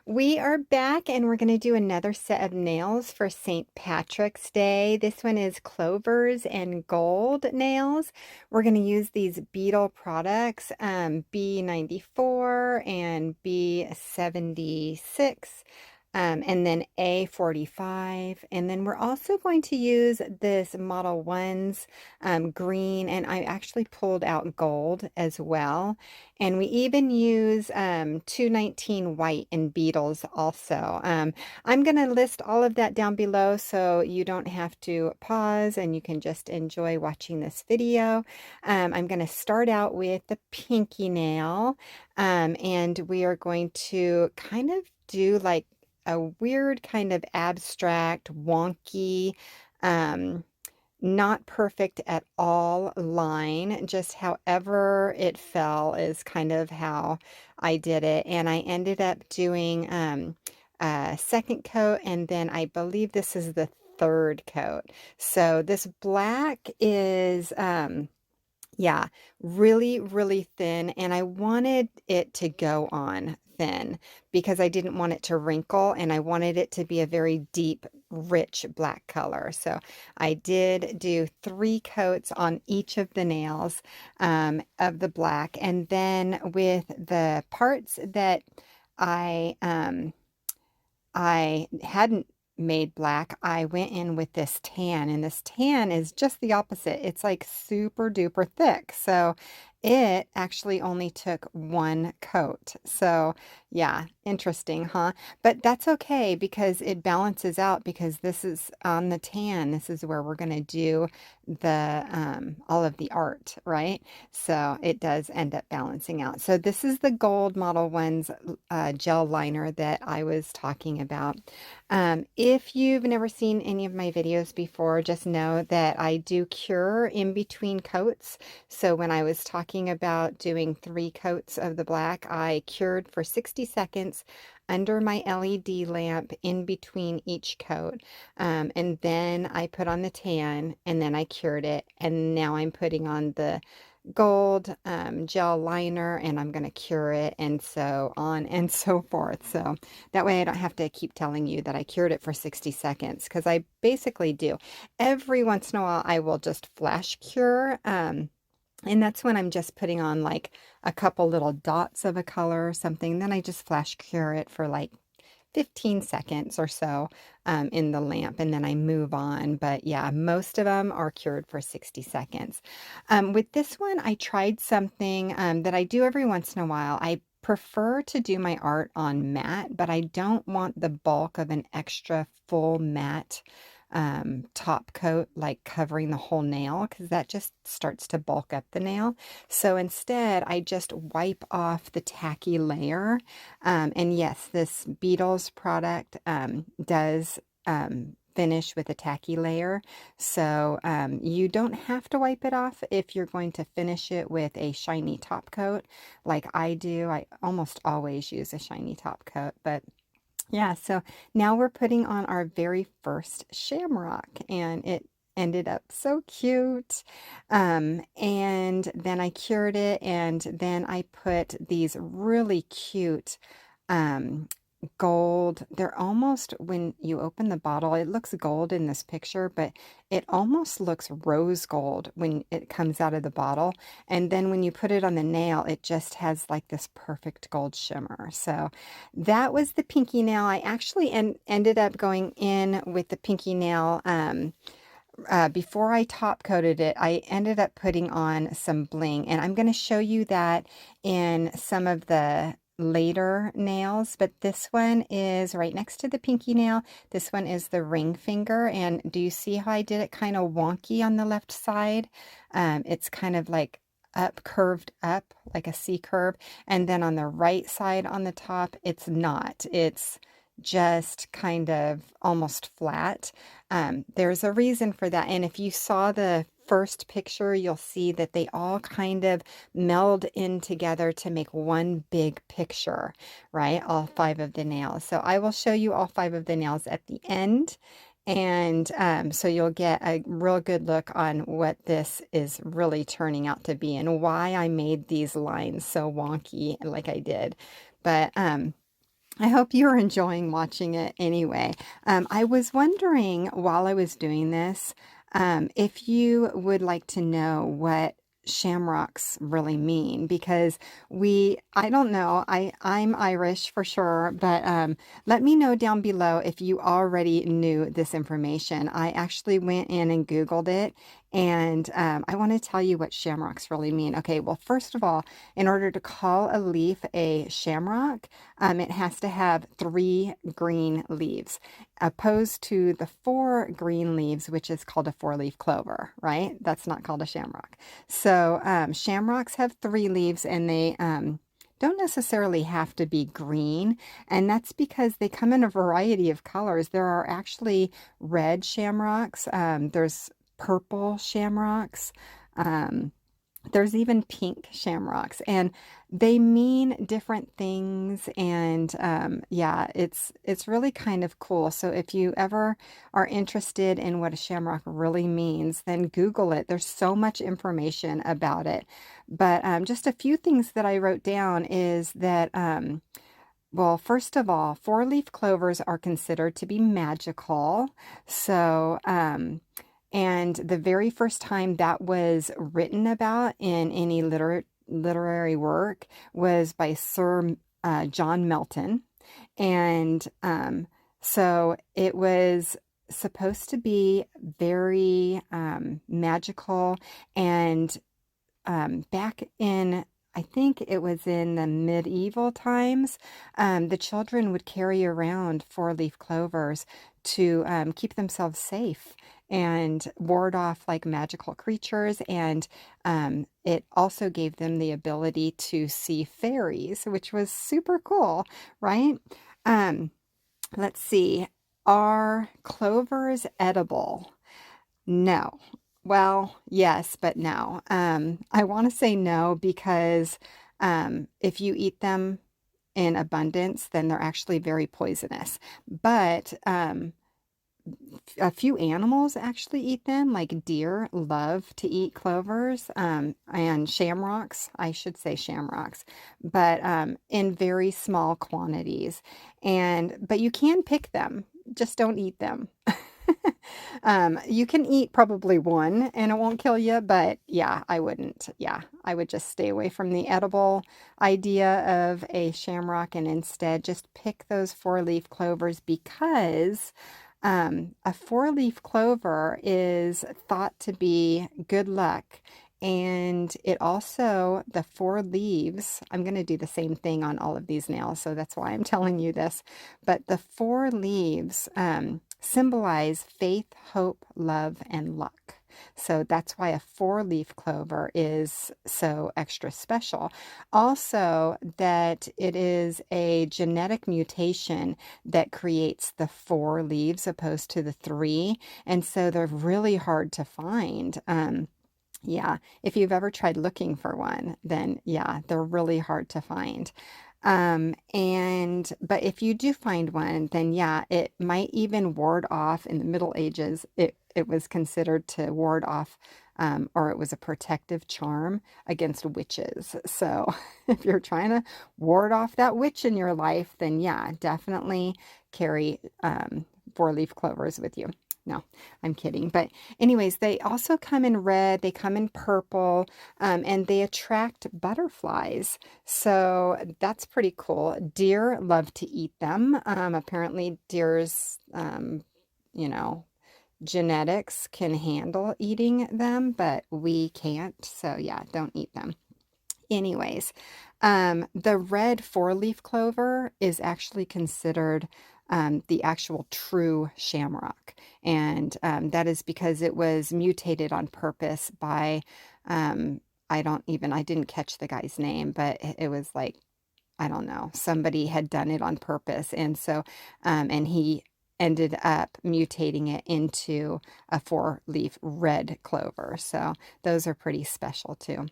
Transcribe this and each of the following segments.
We are back and we're going to do another set of nails for St. Patrick's Day. This one is Clovers and Gold nails. We're going to use these Beetle products, B94 and B76. And then A45. And then we're also going to use this Model 1's green, and I actually pulled out gold as well. And we even use 219 white in Beetles also. I'm going to list all of that down below so you don't have to pause and you can just enjoy watching this video. I'm going to start out with the pinky nail, and we are going to kind of do like a weird kind of abstract, wonky, um, not perfect at all line. Just however it fell is kind of how I did it. And I ended up doing a second coat, and then I believe this is the third coat. So this black is yeah, really, really thin, and I wanted it to go on thin because I didn't want it to wrinkle, and I wanted it to be a very deep, rich black color. So I did do 3 coats on each of the nails of the black, and then with the parts that I I hadn't made black, I went in with this tan, and this tan is just the opposite. It's like super duper thick. So it actually only took 1 coat. So yeah, interesting, huh? But that's okay because it balances out, because this is on the tan. This is where we're going to do the all of the art, right? So it does end up balancing out. So this is the gold Model 1's gel liner that I was talking about. If you've never seen any of my videos before, just know that I do cure in between coats. So when I was talking about doing 3 coats of the black, I cured for 60 seconds under my LED lamp in between each coat. And then I put on the tan, and then I cured it. And now I'm putting on the gold gel liner, and I'm going to cure it, and so on and so forth. So that way I don't have to keep telling you that I cured it for 60 seconds, because I basically do. Every once in a while I will just flash cure, and that's when I'm just putting on like a couple little dots of a color or something. Then I just flash cure it for like 15 seconds or so in the lamp, and then I move on. But yeah, most of them are cured for 60 seconds. With this one, I tried something that I do every once in a while. I prefer to do my art on matte, but I don't want the bulk of an extra full matte top coat, like covering the whole nail, because that just starts to bulk up the nail. So instead, I just wipe off the tacky layer. And yes, this Beetles product does finish with a tacky layer. So you don't have to wipe it off if you're going to finish it with a shiny top coat like I do. I almost always use a shiny top coat, but yeah, so now we're putting on our very first Shamrock, and it ended up so cute. And then I cured it, and then I put these really cute um, gold. They're almost, when you open the bottle, it looks gold in this picture, but it almost looks rose gold when it comes out of the bottle. And then when you put it on the nail, it just has like this perfect gold shimmer. So that was the pinky nail. I actually ended up going in with the pinky nail before I top coated it. I ended up putting on some bling, and I'm going to show you that in some of the later nails, but this one is right next to the pinky nail. This one is the ring finger, and do you see how I did it kind of wonky on the left side? It's kind of like up, curved up, like a C curve, and then on the right side on the top, it's not. It's just kind of almost flat. There's a reason for that, and if you saw the first picture, you'll see that they all kind of meld in together to make one big picture, right? All 5 of the nails. So I will show you all 5 of the nails at the end, and so you'll get a real good look on what this is really turning out to be and why I made these lines so wonky like I did. But I hope you're enjoying watching it anyway. I was wondering while I was doing this, if you would like to know what shamrocks really mean, because I don't know, I'm Irish for sure, but let me know down below if you already knew this information. I actually went in and Googled it, and I want to tell you what shamrocks really mean. Okay, well, first of all, in order to call a leaf a shamrock, it has to have 3 green leaves, opposed to the 4 green leaves, which is called a 4-leaf clover, right? That's not called a shamrock. So shamrocks have 3 leaves, and they don't necessarily have to be green, and that's because they come in a variety of colors. There are actually red shamrocks, there's purple shamrocks, um, there's even pink shamrocks, and they mean different things. And yeah, it's really kind of cool. So if you ever are interested in what a shamrock really means, then Google it. There's so much information about it. But just a few things that I wrote down is that well, first of all, 4-leaf clovers are considered to be magical. So, and the very first time that was written about in any literary work was by Sir John Melton. And so it was supposed to be very magical. And back in, I think it was in the medieval times, the children would carry around 4-leaf clovers to keep themselves safe and ward off like magical creatures. And it also gave them the ability to see fairies, which was super cool, right? Um, let's see. Are clovers edible? No. Well, yes, but no. I want to say no because if you eat them in abundance, then they're actually very poisonous. But a few animals actually eat them, like deer love to eat clovers, and shamrocks, I should say shamrocks, but in very small quantities. But you can pick them, just don't eat them. You can eat probably one and it won't kill you, but yeah, I wouldn't. Yeah, I would just stay away from the edible idea of a shamrock and instead just pick those 4-leaf clovers, because a 4-leaf clover is thought to be good luck. And it also, the 4 leaves, I'm going to do the same thing on all of these nails, so that's why I'm telling you this. But the 4 leaves symbolize faith, hope, love, and luck. So that's why a 4-leaf clover is so extra special. Also, that it is a genetic mutation that creates the 4 leaves opposed to the 3. And so they're really hard to find. Yeah, if you've ever tried looking for one, then yeah, they're really hard to find. But if you do find one, then yeah, it might even ward off. In the Middle Ages, it was considered to ward off, or it was a protective charm against witches. So if you're trying to ward off that witch in your life, then yeah, definitely carry 4-leaf clovers with you. No, I'm kidding. But anyways, they also come in red, they come in purple, and they attract butterflies. So that's pretty cool. Deer love to eat them. Apparently deer's, you know, genetics can handle eating them, but we can't. So yeah, don't eat them. Anyways, the red 4-leaf clover is actually considered the actual true shamrock. And that is because it was mutated on purpose by, I didn't catch the guy's name, but it was like, I don't know, somebody had done it on purpose. And so, and he ended up mutating it into a 4-leaf red clover. So those are pretty special too.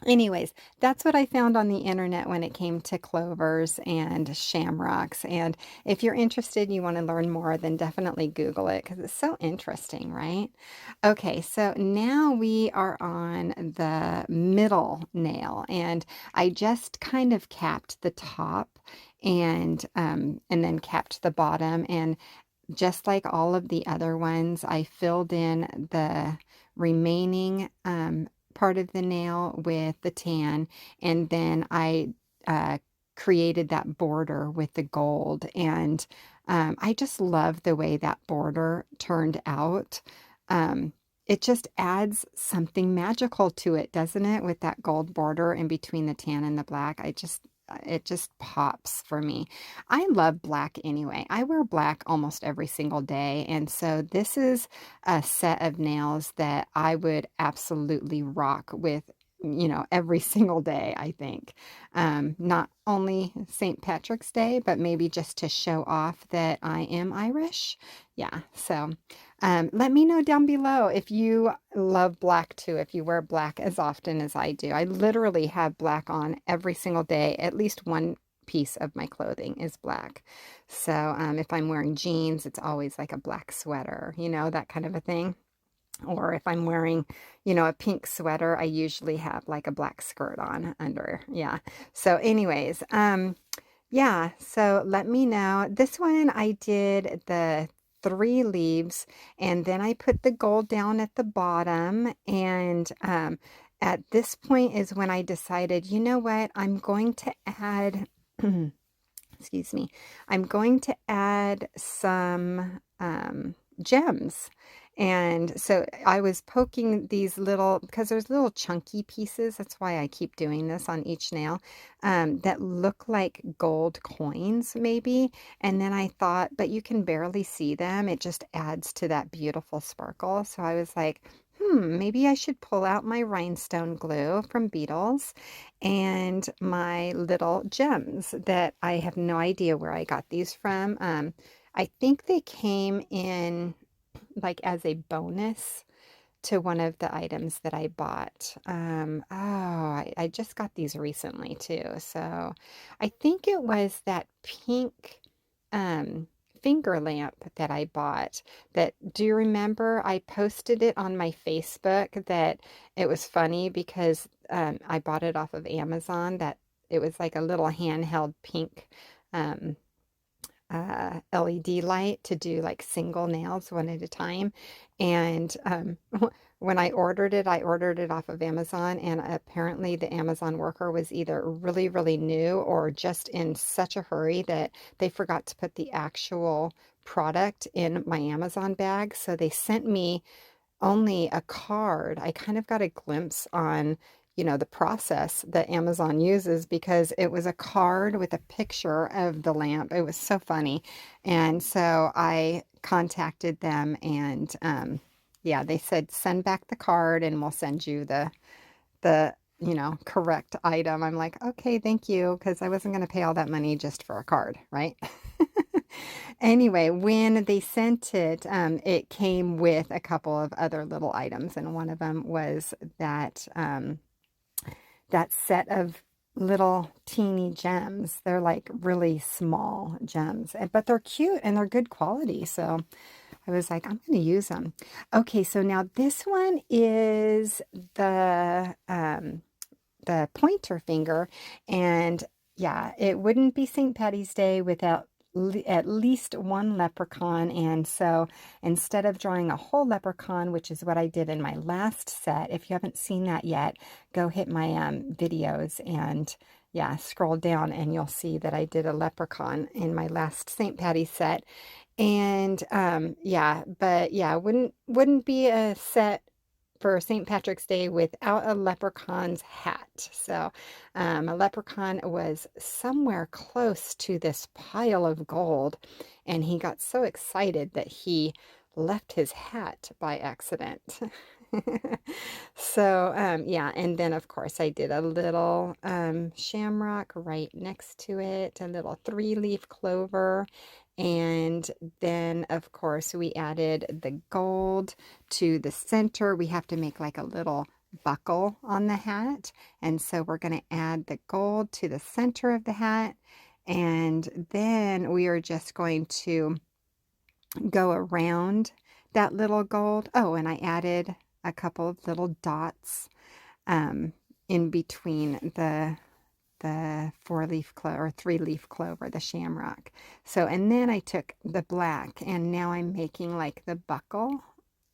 Anyways, that's what I found on the internet when it came to clovers and shamrocks. And if you're interested, you want to learn more, then definitely Google it because it's so interesting, right? Okay, so now we are on the middle nail, and I just kind of capped the top. and then kept the bottom. And just like all of the other ones, I filled in the remaining part of the nail with the tan, and then I uh, created that border with the gold. And I just love the way that border turned out. Um, it just adds something magical to it, doesn't it? With that gold border in between the tan and the black. It just pops for me. I love black anyway. I wear black almost every single day. And so this is a set of nails that I would absolutely rock with, every single day, I think. Not only St. Patrick's Day, but maybe just to show off that I am Irish. Yeah. So let me know down below if you love black too, if you wear black as often as I do. I literally have black on every single day. At least one piece of my clothing is black. So if I'm wearing jeans, it's always like a black sweater, that kind of a thing. Or if I'm wearing, a pink sweater, I usually have like a black skirt on under. Yeah. So anyways, yeah, so let me know. This one I did the 3 leaves, and then I put the gold down at the bottom. And at this point is when I decided, you know what, I'm going to add, excuse me, I'm going to add some gems. And so I was poking these little, because there's little chunky pieces, that's why I keep doing this on each nail, that look like gold coins maybe. And then I thought, but you can barely see them. It just adds to that beautiful sparkle. So I was like, maybe I should pull out my rhinestone glue from Beetles and my little gems that I have no idea where I got these from. I think they came in like as a bonus to one of the items that I bought. I just got these recently too. So I think it was that pink um, finger lamp that I bought. That, do you remember? I posted it on my Facebook that it was funny because I bought it off of Amazon. That it was like a little handheld pink um, LED light to do like single nails one at a time. And when I ordered it off of Amazon, and apparently the Amazon worker was either really, really new or just in such a hurry that they forgot to put the actual product in my Amazon bag. So they sent me only a card. I kind of got a glimpse on, the process that Amazon uses because it was a card with a picture of the lamp. It was so funny. And so I contacted them and yeah, they said send back the card and we'll send you the correct item. I'm like, okay, thank you, because I wasn't going to pay all that money just for a card, right? Anyway, when they sent it, it came with a couple of other little items, and one of them was that set of little teeny gems. They're like really small gems, but they're cute and they're good quality. So I was like, I'm going to use them. Okay, so now this one is the pointer finger, and yeah, it wouldn't be St. Patty's Day without at least one leprechaun. And so instead of drawing a whole leprechaun, which is what I did in my last set, if you haven't seen that yet, go hit my videos and yeah, scroll down and you'll see that I did a leprechaun in my last St. Patty's set. And yeah, but yeah, wouldn't be a set for St. Patrick's Day without a leprechaun's hat. So a leprechaun was somewhere close to this pile of gold, and he got so excited that he left his hat by accident. So yeah, and then of course I did a little shamrock right next to it, a little 3-leaf clover, and then of course we added the gold to the center. We have to make like a little buckle on the hat, and so we're going to add the gold to the center of the hat, and then we are just going to go around that little gold. Oh, and I added a couple of little dots in between the four-leaf clover or three-leaf clover, the shamrock. So, and then I took the black and now I'm making like the buckle.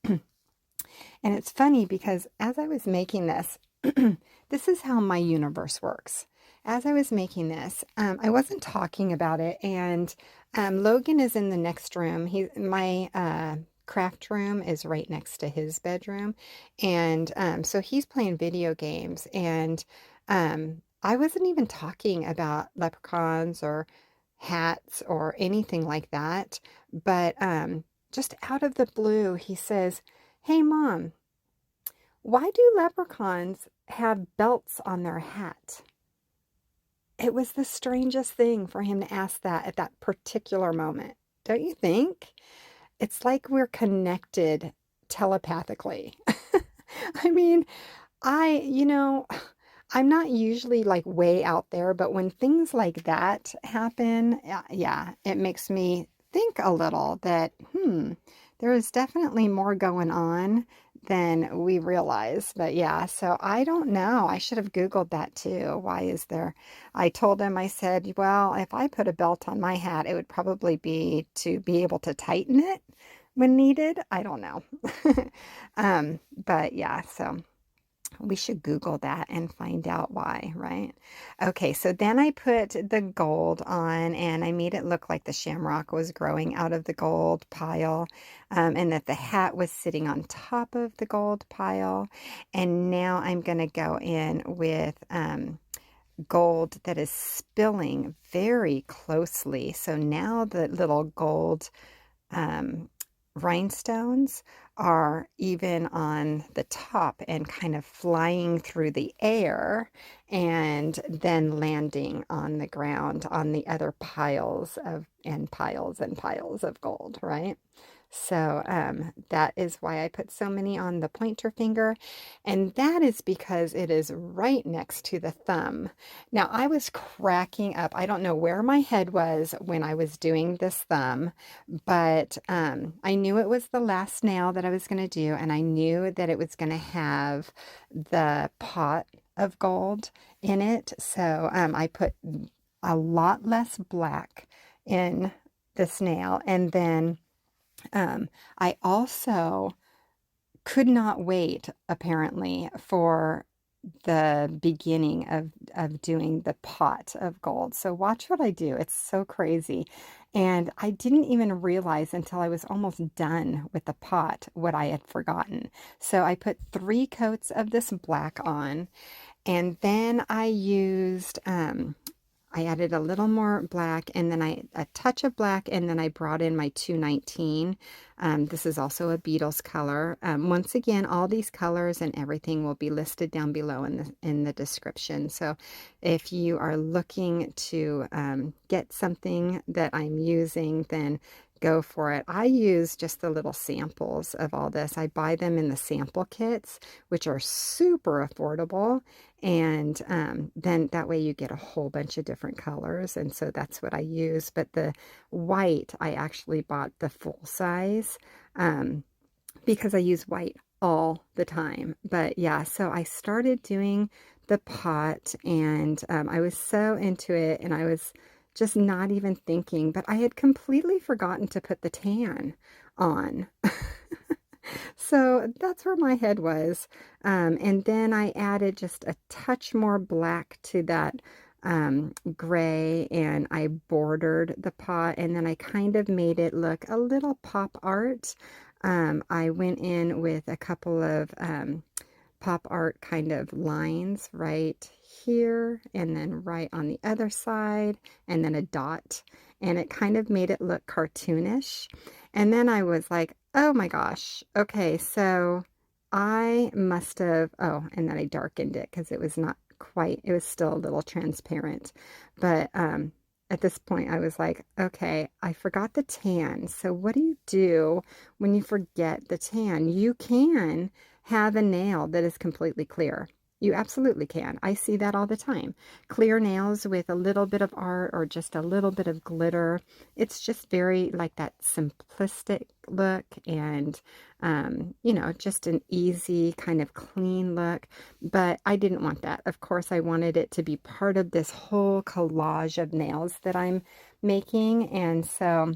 And it's funny because as I was making this, this is how my universe works. As I was making this, I wasn't talking about it, and Logan is in the next room. My craft room is right next to his bedroom, and so he's playing video games, and I wasn't even talking about leprechauns or hats or anything like that, but just out of the blue, he says, "Hey, Mom, why do leprechauns have belts on their hat?" It was the strangest thing for him to ask that at that particular moment. Don't you think? It's like we're connected telepathically. I mean, you know, I'm not usually like way out there, but when things like that happen, yeah, it makes me think a little that, there is definitely more going on than we realize. But yeah, so I don't know. I should have Googled that too. Why is there? I told him, I said, well, if I put a belt on my hat, it would probably be to be able to tighten it when needed. I don't know. But yeah, so we should Google that and find out why, right? Okay, so then I put the gold on and I made it look like the shamrock was growing out of the gold pile, and that the hat was sitting on top of the gold pile. And now I'm going to go in with gold that is spilling very closely. So now the little gold um, rhinestones are even on the top and kind of flying through the air and then landing on the ground on the other piles and piles and piles of gold, right? So that is why I put so many on the pointer finger, and that is because it is right next to the thumb. Now, I was cracking up. I don't know where my head was when I was doing this thumb, but I knew it was the last nail that I was going to do, and I knew that it was going to have the pot of gold in it. So I put a lot less black in this nail, and then I also could not wait, apparently, for the beginning of doing the pot of gold. So watch what I do. It's so crazy. And I didn't even realize until I was almost done with the pot what I had forgotten. So I put 3 coats of this black on, and then I added a little more black, and then a touch of black, and then I brought in my 219. This is also a Beatles color. Once again, all these colors and everything will be listed down below in the description. So if you are looking to get something that I'm using, then go for it. I use just the little samples of all this. I buy them in the sample kits, which are super affordable. And then that way you get a whole bunch of different colors. And so that's what I use. But the white, I actually bought the full size because I use white all the time. But yeah, so I started doing the pot, and I was so into it, and I was just not even thinking, but I had completely forgotten to put the tan on. So that's where my head was. And then I added just a touch more black to that gray, and I bordered the pot, and then I kind of made it look a little pop art. I went in with a couple of pop art kind of lines right here, and then right on the other side, and then a dot, and it kind of made it look cartoonish. And then I was like, oh my gosh, okay, so I must have, oh, and then I darkened it because it was not quite, it was still a little transparent. But at this point I was like, okay, I forgot the tan. So what do you do when you forget the tan? You can have a nail that is completely clear. You absolutely can. I see that all the time. Clear nails with a little bit of art or just a little bit of glitter. It's just very like that simplistic look and, just an easy kind of clean look. But I didn't want that. Of course, I wanted it to be part of this whole collage of nails that I'm making. And so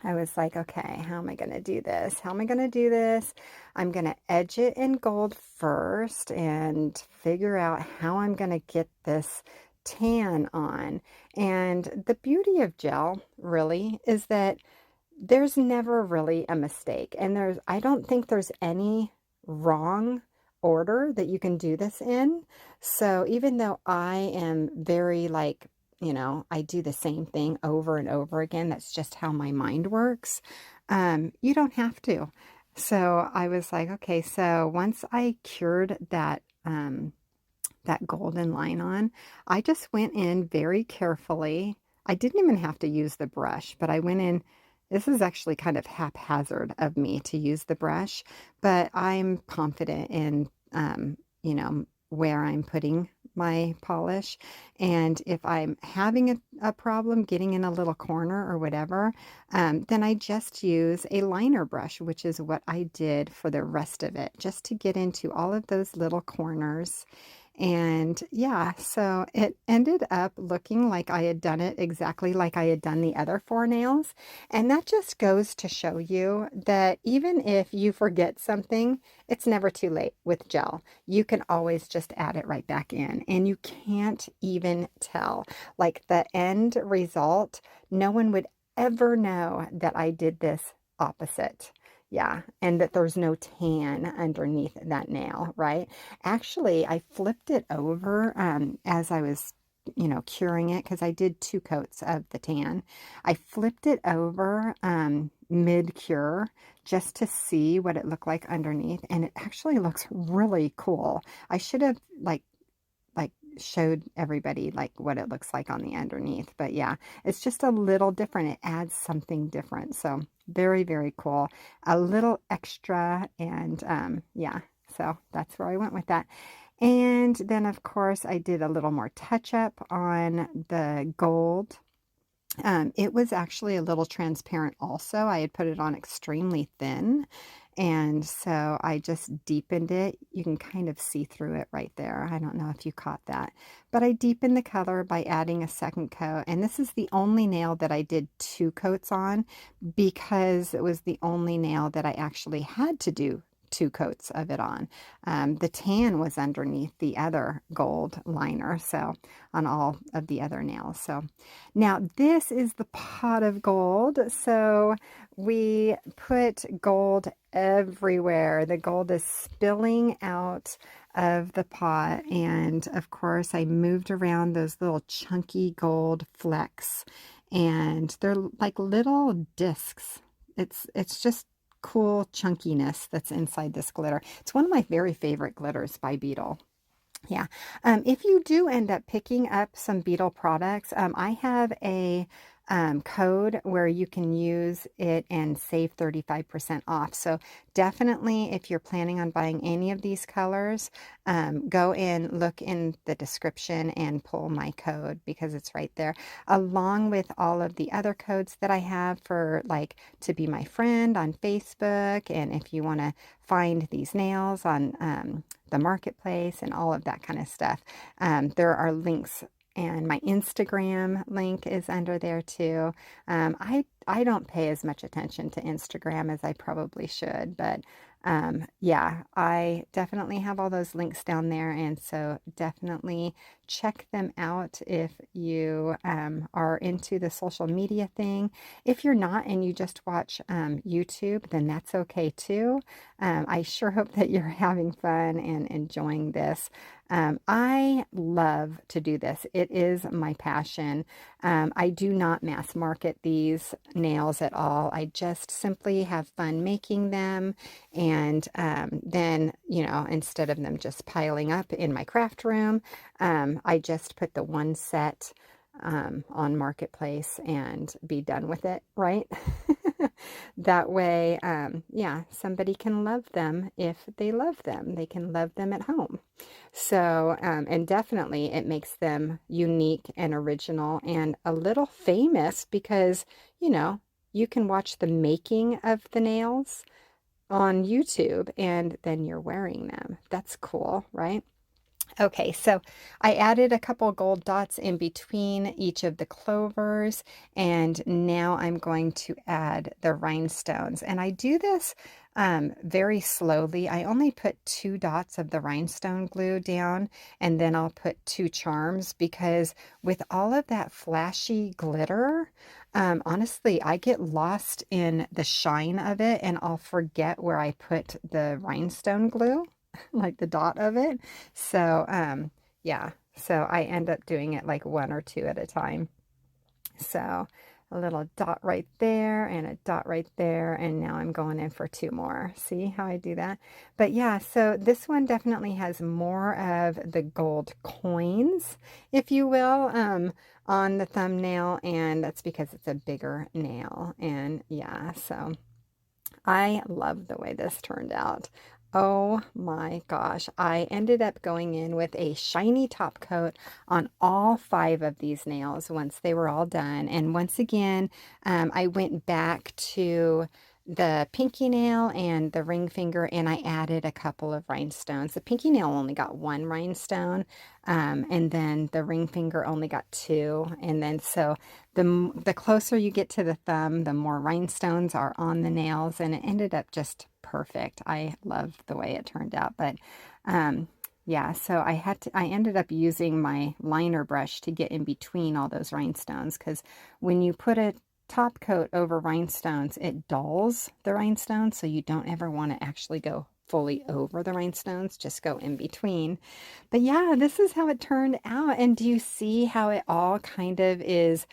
I was like, okay, how am I going to do this? How am I going to do this? I'm going to edge it in gold first and figure out how I'm going to get this tan on. And the beauty of gel really is that there's never really a mistake. And I don't think there's any wrong order that you can do this in. So even though I am very like, I do the same thing over and over again, that's just how my mind works. You don't have to. So I was like, okay, so once I cured that golden line on, I just went in very carefully. I didn't even have to use the brush, but I went in. This is actually kind of haphazard of me to use the brush, but I'm confident in, where I'm putting my polish. And if I'm having a problem getting in a little corner or whatever, then I just use a liner brush, which is what I did for the rest of it, just to get into all of those little corners. And yeah, so it ended up looking like I had done it exactly like I had done the other four nails. And that just goes to show you that even if you forget something, it's never too late with gel. You can always just add it right back in, and you can't even tell. Like the end result, no one would ever know that I did this opposite. Yeah, and that there's no tan underneath that nail, right? Actually, I flipped it over as I was, curing it because I did two coats of the tan. I flipped it over mid-cure just to see what it looked like underneath, and it actually looks really cool. I should have like showed everybody like what it looks like on the underneath, but yeah, it's just a little different. It adds something different. So very, very cool. A little extra, and yeah, so that's where I went with that. And then of course I did a little more touch up on the gold. It was actually a little transparent also. I had put it on extremely thin, and so I just deepened it. You can kind of see through it right there. I don't know if you caught that, but I deepened the color by adding a second coat. And this is the only nail that I did two coats on because it was the only nail that I actually had to do two coats of it on. The tan was underneath the other gold liner, so on all of the other nails. So now this is the pot of gold. So we put gold everywhere. The gold is spilling out of the pot, and of course I moved around those little chunky gold flecks, and they're like little discs. It's just cool chunkiness that's inside this glitter. It's one of my very favorite glitters by Beetle. Yeah. If you do end up picking up some Beetle products, I have a code where you can use it and save 35% off. So definitely, if you're planning on buying any of these colors, go in, look in the description and pull my code because it's right there, along with all of the other codes that I have for like to be my friend on Facebook. And if you want to find these nails on the marketplace and all of that kind of stuff. There are links, and my Instagram link is under there too. I don't pay as much attention to Instagram as I probably should, but yeah, I definitely have all those links down there, and so definitely check them out if you are into the social media thing. If you're not and you just watch YouTube, then that's okay too. I sure hope that you're having fun and enjoying this. I love to do this. It is my passion. I do not mass market these nails at all. I just simply have fun making them. And then, instead of them just piling up in my craft room, I just put the one set on Marketplace and be done with it, right? That way, yeah, somebody can love them if they love them. They can love them at home. So, and definitely it makes them unique and original and a little famous because, you know, you can watch the making of the nails on YouTube and then you're wearing them. That's cool, right? Okay, so I added a couple gold dots in between each of the clovers, and now I'm going to add the rhinestones. And I do this very slowly. I only put 2 dots of the rhinestone glue down, and then I'll put 2 charms because with all of that flashy glitter, honestly, I get lost in the shine of it, and I'll forget where I put the rhinestone glue, like the dot of it. So, yeah, so I end up doing it like 1 or 2 at a time. So a little dot right there and a dot right there, and now I'm going in for 2 more. See how I do that? But yeah, so this one definitely has more of the gold coins, if you will, on the thumbnail, and that's because it's a bigger nail. And yeah, so I love the way this turned out. Oh my gosh. I ended up going in with a shiny top coat on all 5 of these nails once they were all done. And once again, I went back to the pinky nail and the ring finger and I added a couple of rhinestones. The pinky nail only got 1 rhinestone, and then the ring finger only got 2. And then so the closer you get to the thumb, the more rhinestones are on the nails, and it ended up just perfect. I love the way it turned out, but yeah, so I ended up using my liner brush to get in between all those rhinestones, because when you put a top coat over rhinestones, it dulls the rhinestones, so you don't ever want to actually go fully over the rhinestones, just go in between. But yeah, this is how it turned out. And do you see how it all kind of is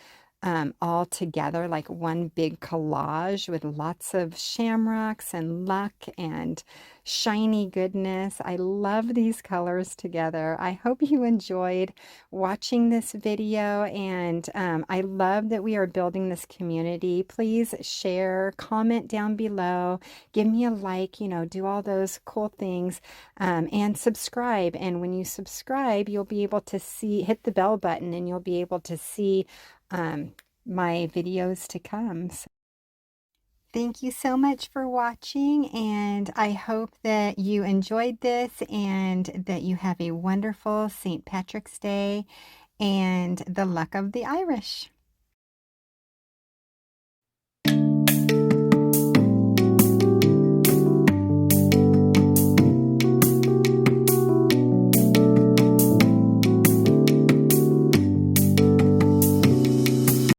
all together like one big collage with lots of shamrocks and luck and shiny goodness? I love these colors together. I hope you enjoyed watching this video, and I love that we are building this community. Please share, comment down below, give me a like, you know, do all those cool things, and subscribe. And when you subscribe, you'll be able to see, hit the bell button, and you'll be able to see my videos to come. So thank you so much for watching, and I hope that you enjoyed this and that you have a wonderful St. Patrick's Day and the luck of the Irish.